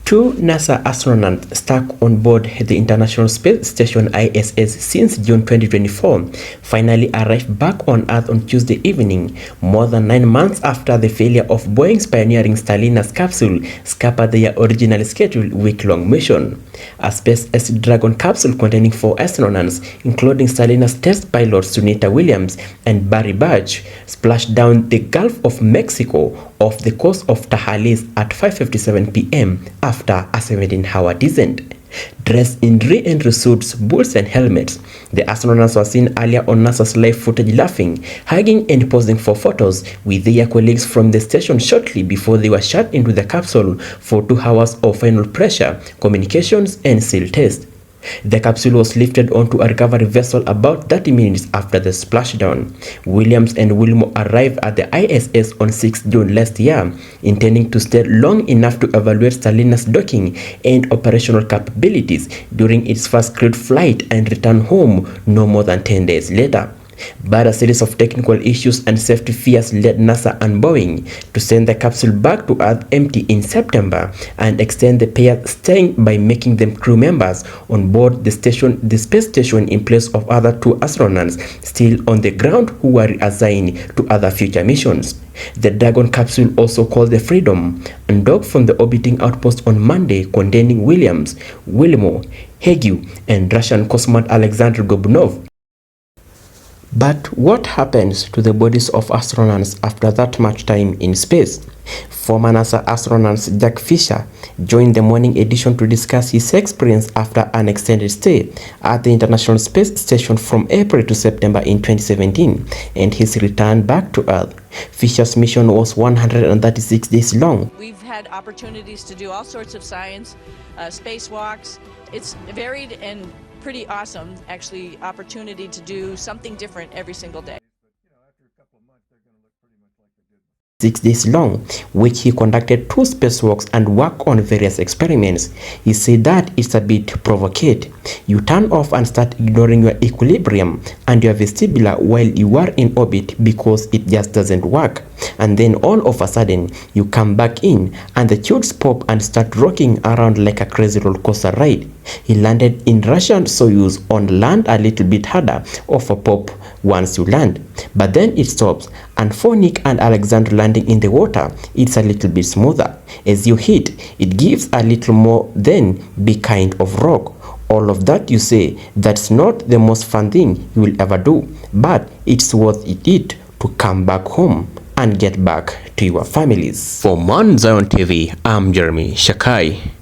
Two NASA astronauts stuck on board the International Space Station ISS since June 2024 finally arrived back on Earth on Tuesday evening, more than 9 months after the failure of Boeing's pioneering Starliner capsule scuppered their originally scheduled week-long mission. A SpaceX Dragon capsule containing 4 astronauts, including Starliner's test pilots Sunita Williams and Barry Burch, splashed down the Gulf of Mexico off the coast of Tajalín at 5:57 p.m. after a 17-hour descent. Dressed in re-entry suits, boots and helmets, the astronauts were seen earlier on NASA's live footage laughing, hugging and posing for photos with their colleagues from the station shortly before they were shut into the capsule for 2 hours of final pressure, communications and seal test. The capsule was lifted onto a recovery vessel about 30 minutes after the splashdown. Williams and Wilmore arrived at the ISS on 6 June last year, intending to stay long enough to evaluate Starliner's docking and operational capabilities during its first crewed flight and return home no more than 10 days later. But a series of technical issues and safety fears led NASA and Boeing to send the capsule back to Earth empty in September and extend the pair's staying by making them crew members on board the space station in place of other 2 astronauts still on the ground who were assigned to other future missions. The Dragon capsule, also called the Freedom, undocked from the orbiting outpost on Monday, containing Williams, Wilmore, Hague, and Russian cosmonaut Alexander Gobunov. But what happens to the bodies of astronauts after that much time in space? Former NASA astronaut Jack Fisher joined the morning edition to discuss his experience after an extended stay at the International Space Station from April to September in 2017 and his return back to Earth. Fisher's mission was 136 days long. We've had opportunities to do all sorts of science, spacewalks. It's varied and pretty awesome, actually, opportunity to do something different every single day. 6 days long, which he conducted 2 spacewalks and worked on various experiments. He said that it's a bit provocative. You turn off and start ignoring your equilibrium and your vestibular while you are in orbit because it just doesn't work. And then all of a sudden, you come back in and the tubes pop and start rocking around like a crazy roller coaster ride. He landed in Russian Soyuz on land a little bit harder of a pop once you land, but then it stops, and for Nick and Alexander landing in the water, it's a little bit smoother. As you hit, it gives a little more, then be kind of rock. All of that, you say, that's not the most fun thing you will ever do, but it's worth it to come back home and get back to your families. For Mount Zion TV, I'm Jeremy Shakai.